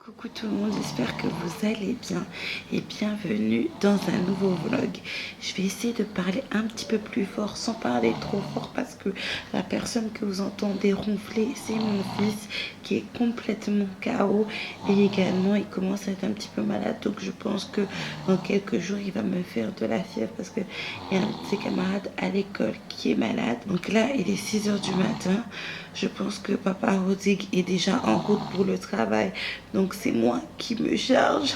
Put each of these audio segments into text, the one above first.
Coucou tout le monde, j'espère que vous allez bien et bienvenue dans un nouveau vlog. Je vais essayer de parler un petit peu plus fort sans parler trop fort parce que la personne que vous entendez ronfler, c'est mon fils qui est complètement KO et également il commence à être un petit peu malade, donc je pense que dans quelques jours il va me faire de la fièvre parce qu'il y a un de ses camarades à l'école qui est malade. Donc là il est 6 h du matin. Je pense que papa Rodrigue est déjà en route pour le travail. Donc c'est moi qui me charge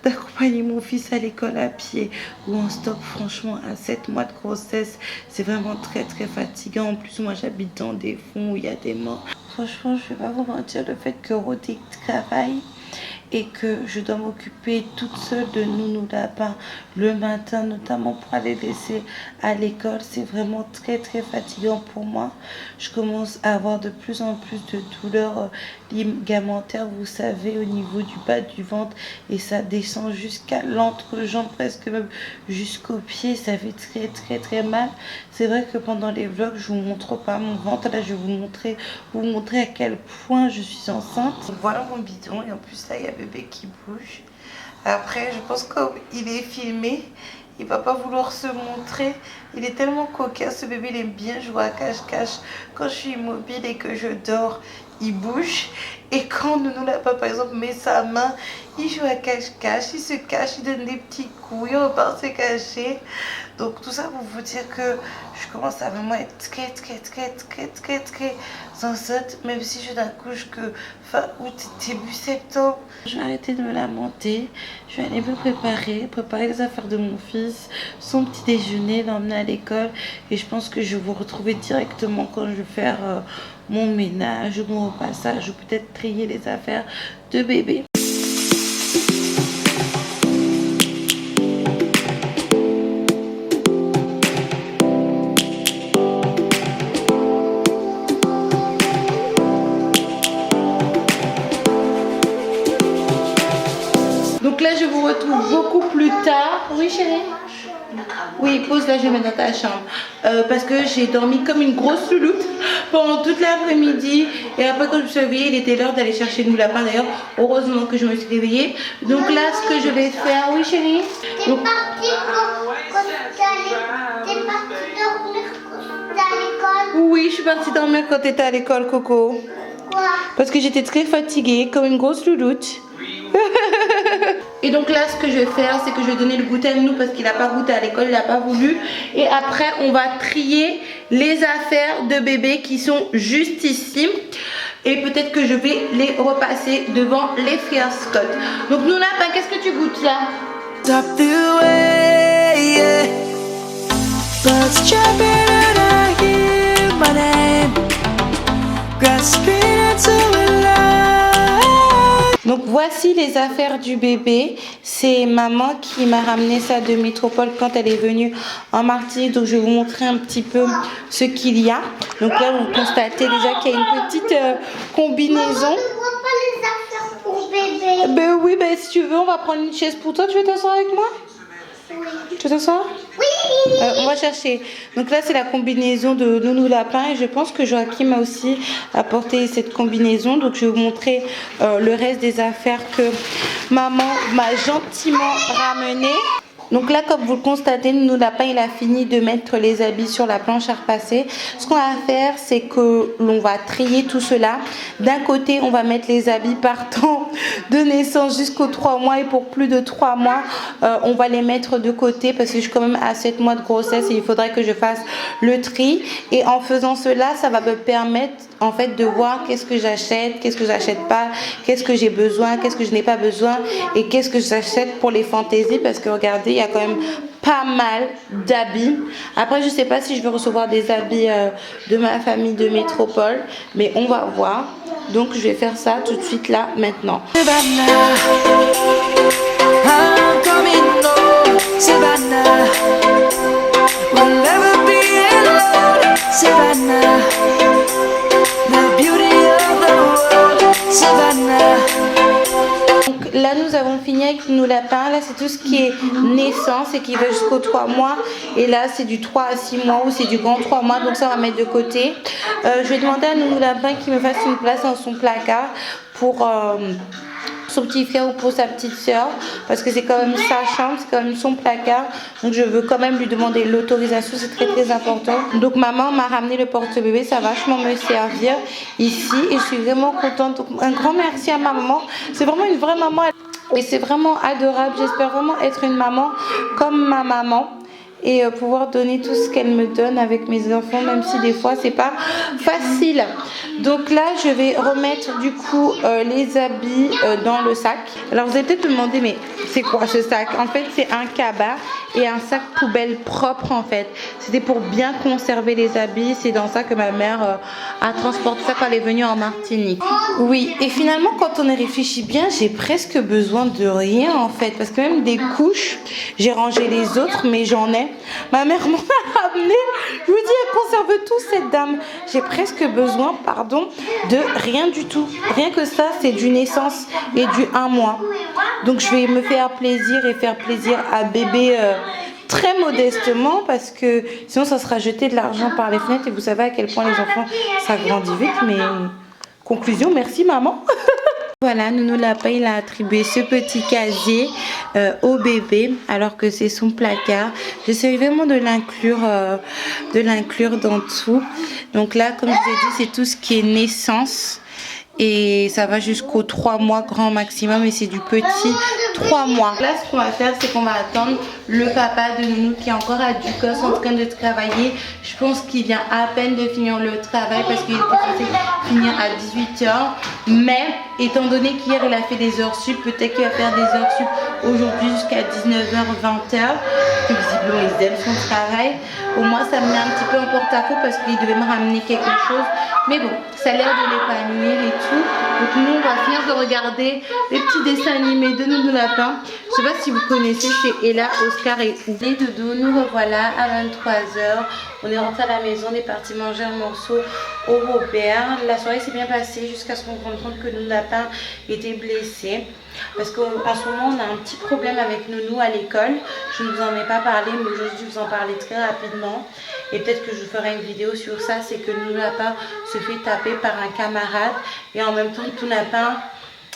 d'accompagner mon fils à l'école à pied ou en stop. Franchement, à 7 mois de grossesse, c'est vraiment très fatigant. En plus, moi j'habite dans des fonds où il y a des morts. Franchement, je vais pas vous mentir, le fait que Rodrigue travaille et que je dois m'occuper toute seule de Nounou Lapin le matin, notamment pour aller laisser à l'école, c'est vraiment très fatigant pour moi. Je commence à avoir de plus en plus de douleurs ligamentaires, vous savez, au niveau du bas du ventre, et ça descend jusqu'à l'entrejambe, presque même jusqu'au pied. Ça fait très mal. C'est vrai que pendant les vlogs je vous montre pas mon ventre. Là je vais vous montrer à quel point je suis enceinte. Voilà mon bidon, et en plus là il y a bébé qui bouge. Après je pense qu'il est filmé, il va pas vouloir se montrer. Il est tellement coquin ce bébé, il aime bien jouer à cache-cache. Quand je suis immobile et que je dors, il bouge. Et quand Nounou Lapin par exemple met sa main, il joue à cache-cache, il se cache, il donne des petits coups, il repart se cacher. Donc tout ça pour vous dire que je commence à vraiment être très enceinte, même si je n'accouche que fin août, début septembre. Je vais arrêter de me lamenter, je vais aller me préparer les affaires de mon fils, son petit déjeuner, l'emmener à l'école, et je pense que je vais vous retrouver directement quand je vais faire mon ménage, mon repassage, ou peut-être trier les affaires de bébé. Donc là je vous retrouve beaucoup plus tard. Oui chérie? Oui, pose là, je vais mettre dans ta chambre. Parce que j'ai dormi comme une grosse louloute pendant toute l'après-midi. Et après quand je me suis réveillée, il était l'heure d'aller chercher Nounou Lapin. D'ailleurs, heureusement que je me suis réveillée. Donc là, ce que je vais faire... Oui chérie? T'es partie quand t'es partie dormir quand t'étais à l'école? Oui, je suis partie dormir quand t'étais à l'école, Coco. Quoi? Parce que j'étais très fatiguée, comme une grosse louloute. Et donc là ce que je vais faire, c'est que je vais donner le goûter à nous parce qu'il n'a pas goûté à l'école, il n'a pas voulu. Et après on va trier les affaires de bébé qui sont juste ici. Et peut-être que je vais les repasser devant les frères Scott. Donc Nounou Lapin, qu'est-ce que tu goûtes là? Stop the way, yeah. Birds chirping and I hear my name, grasping into a life. Donc voici les affaires du bébé. C'est maman qui m'a ramené ça de Métropole quand elle est venue en Martinique. Donc je vais vous montrer un petit peu ce qu'il y a. Donc là vous constatez déjà qu'il y a une petite combinaison. Maman ne voit pas les affaires pour bébé. Ben oui, ben si tu veux on va prendre une chaise pour toi. Tu veux t'asseoir avec moi? Tu veux t'asseoir? Oui. On va chercher. Donc là c'est la combinaison de Nounou Lapin et je pense que Joachim a aussi apporté cette combinaison. Donc je vais vous montrer le reste des affaires que maman m'a gentiment ramené. Donc là comme vous le constatez, Nounou Lapin il a fini de mettre les habits sur la planche à repasser. Ce qu'on va faire c'est que l'on va trier tout cela. D'un côté on va mettre les habits partant de naissance jusqu'aux 3 mois et pour plus de 3 mois on va les mettre de côté parce que je suis quand même à 7 mois de grossesse et il faudrait que je fasse le tri. Et en faisant cela ça va me permettre en fait de voir qu'est-ce que j'achète, qu'est-ce que j'achète pas, qu'est-ce que j'ai besoin, qu'est-ce que je n'ai pas besoin et qu'est-ce que j'achète pour les fantaisies parce que regardez il y a quand même pas mal d'habits. Après je sais pas si je vais recevoir des habits de ma famille de Métropole, mais on va voir. Donc je vais faire ça tout de suite là maintenant. Savannah, I'm coming home. Savannah, we'll never be alone. Savannah, the beauty of the world. Savannah. Donc là nous avons fini avec Nounou Lapin. Là c'est tout ce qui est naissance et qui va jusqu'aux 3 mois. Et là c'est du 3 à 6 mois ou c'est du grand 3 mois. Donc ça on va mettre de côté. Je vais demander à Nounou Lapin qu'il me fasse une place dans son placard pour son petit frère ou pour sa petite soeur, parce que c'est quand même sa chambre, c'est quand même son placard, donc je veux quand même lui demander l'autorisation, c'est très très important. Donc maman m'a ramené le porte-bébé, ça va vachement me servir ici et je suis vraiment contente. Donc un grand merci à ma maman, c'est vraiment une vraie maman et c'est vraiment adorable. J'espère vraiment être une maman comme ma maman et pouvoir donner tout ce qu'elle me donne avec mes enfants, même si des fois c'est pas facile. Donc là je vais remettre du coup les habits dans le sac. Alors vous allez peut-être me demander, mais c'est quoi ce sac? En fait c'est un cabas et un sac poubelle propre en fait. C'était pour bien conserver les habits. C'est dans ça que ma mère a transporté ça quand elle est venue en Martinique. Oui, et finalement quand on y réfléchit bien, j'ai presque besoin de rien en fait, parce que même des couches, j'ai rangé les autres mais j'en ai. Ma mère m'en a ramené. Je vous dis, elle conserve tout cette dame. J'ai presque besoin, pardon, de rien du tout. Rien que ça, c'est du naissance et du 1 mois. Donc je vais me faire plaisir et faire plaisir à bébé très modestement, parce que sinon ça sera jeter de l'argent par les fenêtres et vous savez à quel point les enfants ça grandit vite. Mais conclusion, merci maman. Voilà, Nounou Lapin, il a attribué ce petit casier au bébé alors que c'est son placard. J'essaie vraiment de l'inclure dans tout. Donc là, comme je vous ai dit, c'est tout ce qui est naissance. Et ça va jusqu'aux 3 mois grand maximum, et c'est du petit 3 mois. Là ce qu'on va faire, c'est qu'on va attendre le papa de Nounou qui est encore à Ducos en train de travailler. Je pense qu'il vient à peine de finir le travail parce qu'il était censé finir à 18h. Mais étant donné qu'hier il a fait des heures sup, peut-être qu'il va faire des heures sup aujourd'hui jusqu'à 19h, 20h. Visiblement il aime son travail. Au moins ça me met un petit peu en porte-à-faux parce qu'il devait me ramener quelque chose. Mais bon, ça a l'air de l'épanouir et tout. Donc nous on va finir de regarder les petits dessins animés de Nounou Lapin. Je sais pas si vous connaissez, c'est Ella, Oscar et Ou. Et Dodo, nous revoilà à 23h. On est rentré à la maison, on est parti manger un morceau au Robert. La soirée s'est bien passée jusqu'à ce qu'on se rende compte que Nounou Lapin était blessé. Parce qu'en ce moment on a un petit problème avec Nounou à l'école. Je ne vous en ai pas parlé, mais aujourd'hui je vous en parler très rapidement. Et peut-être que je ferai une vidéo sur ça. C'est que Nounou Lapin se fait taper par un camarade. Et en même temps Nounou Lapin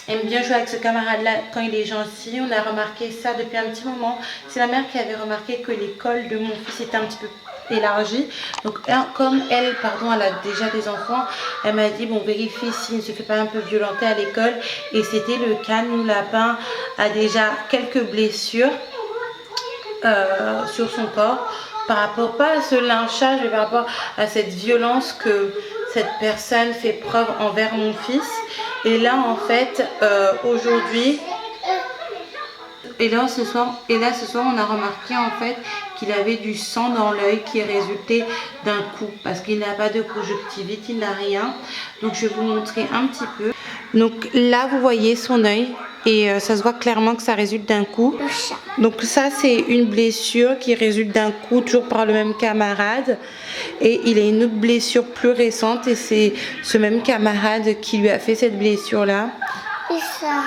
aime bien jouer avec ce camarade là quand il est gentil. On a remarqué ça depuis un petit moment. C'est la mère qui avait remarqué que l'école de mon fils était un petit peu élargie. Donc comme elle, elle a déjà des enfants, elle m'a dit bon, vérifie s'il ne se fait pas un peu violenter à l'école. Et c'était le cas. Nounou Lapin a déjà quelques blessures sur son corps, par rapport pas à ce lynchage, mais par rapport à cette violence que cette personne fait preuve envers mon fils. Et là en fait aujourd'hui, et là ce soir on a remarqué en fait qu'il avait du sang dans l'œil qui est résulté d'un coup, parce qu'il n'a pas de conjonctivite, il n'a rien. Donc je vais vous montrer un petit peu. Donc là vous voyez son œil et ça se voit clairement que ça résulte d'un coup. Donc ça c'est une blessure qui résulte d'un coup, toujours par le même camarade. Et il a une autre blessure plus récente et c'est ce même camarade qui lui a fait cette blessure là. Et ça.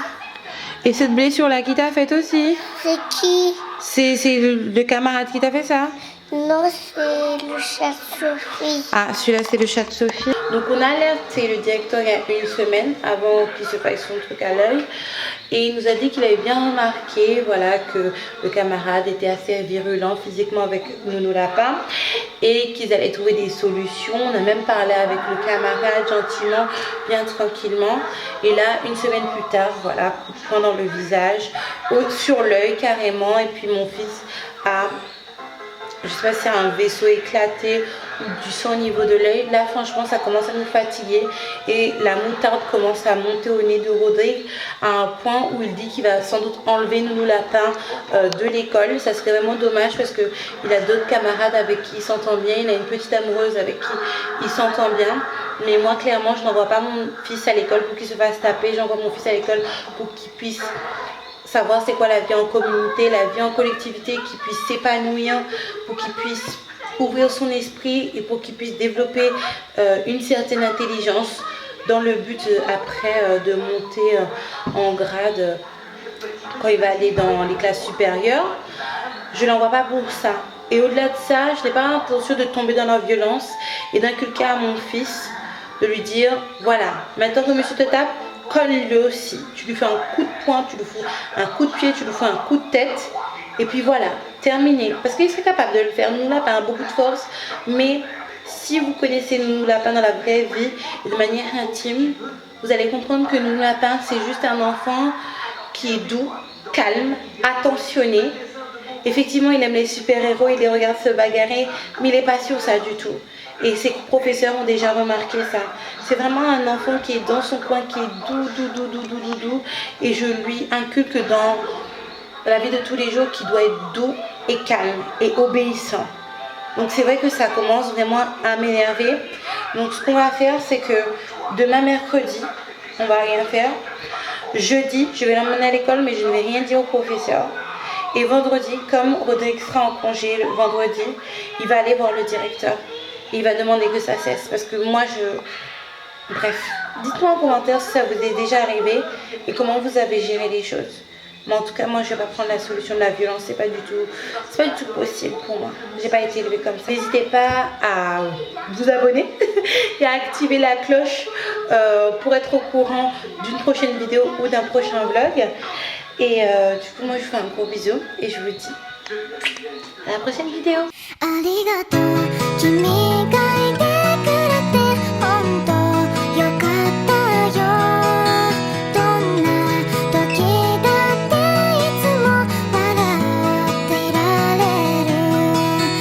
Et cette blessure là qui t'a fait aussi? C'est qui? C'est le camarade qui t'a fait ça? Non, c'est le chat de Sophie. Ah, celui-là c'est le chat de Sophie. Donc on a alerté le directeur il y a une semaine avant qu'il se fasse son truc à l'œil. Et il nous a dit qu'il avait bien remarqué, voilà, que le camarade était assez virulent physiquement avec Nounou Lapin et qu'ils allaient trouver des solutions. On a même parlé avec le camarade gentiment, bien tranquillement. Et là, une semaine plus tard, voilà, coup de poing dans le visage, sur l'œil carrément. Et puis mon fils a, je sais pas si c'est un vaisseau éclaté ou du sang au niveau de l'œil. Là franchement ça commence à nous fatiguer et la moutarde commence à monter au nez de Rodrigue à un point où il dit qu'il va sans doute enlever Nounou Lapin de l'école. Ça serait vraiment dommage parce qu'il a d'autres camarades avec qui il s'entend bien, il a une petite amoureuse avec qui il s'entend bien. Mais moi clairement je n'envoie pas mon fils à l'école pour qu'il se fasse taper, j'envoie mon fils à l'école pour qu'il puisse savoir c'est quoi la vie en communauté, la vie en collectivité, qu'il puisse s'épanouir, pour qu'il puisse ouvrir son esprit et pour qu'il puisse développer une certaine intelligence dans le but après de monter en grade quand il va aller dans les classes supérieures. Je ne l'envoie pas pour ça. Et au-delà de ça, je n'ai pas l'intention de tomber dans la violence et d'inculquer à mon fils, de lui dire voilà, maintenant que monsieur te tape, colle-le aussi. Tu lui fais un coup de poing, tu lui fais un coup de pied, tu lui fais un coup de tête. Et puis voilà, terminé. Parce qu'il serait capable de le faire. Nounou Lapin a beaucoup de force. Mais si vous connaissez Nounou Lapin dans la vraie vie et de manière intime, vous allez comprendre que Nounou Lapin, c'est juste un enfant qui est doux, calme, attentionné. Effectivement, il aime les super-héros, il les regarde se bagarrer, mais il n'est pas sur ça du tout. Et ses professeurs ont déjà remarqué ça. C'est vraiment un enfant qui est dans son coin, qui est doux. Et je lui inculque dans la vie de tous les jours qu'il doit être doux et calme et obéissant. Donc c'est vrai que ça commence vraiment à m'énerver. Donc ce qu'on va faire, c'est que demain mercredi, on va rien faire. Jeudi, je vais l'emmener à l'école, mais je ne vais rien dire au professeur. Et vendredi, comme Rodrigue sera en congé le vendredi, il va aller voir le directeur. Et il va demander que ça cesse. Parce que moi, Bref, dites-moi en commentaire si ça vous est déjà arrivé et comment vous avez géré les choses. Mais en tout cas, moi, je vais pas prendre la solution de la violence. C'est pas du tout possible pour moi. J'ai pas été élevée comme ça. N'hésitez pas à vous abonner et à activer la cloche pour être au courant d'une prochaine vidéo ou d'un prochain vlog. Et du coup, moi, je vous fais un gros bisou et je vous dis à la prochaine vidéo.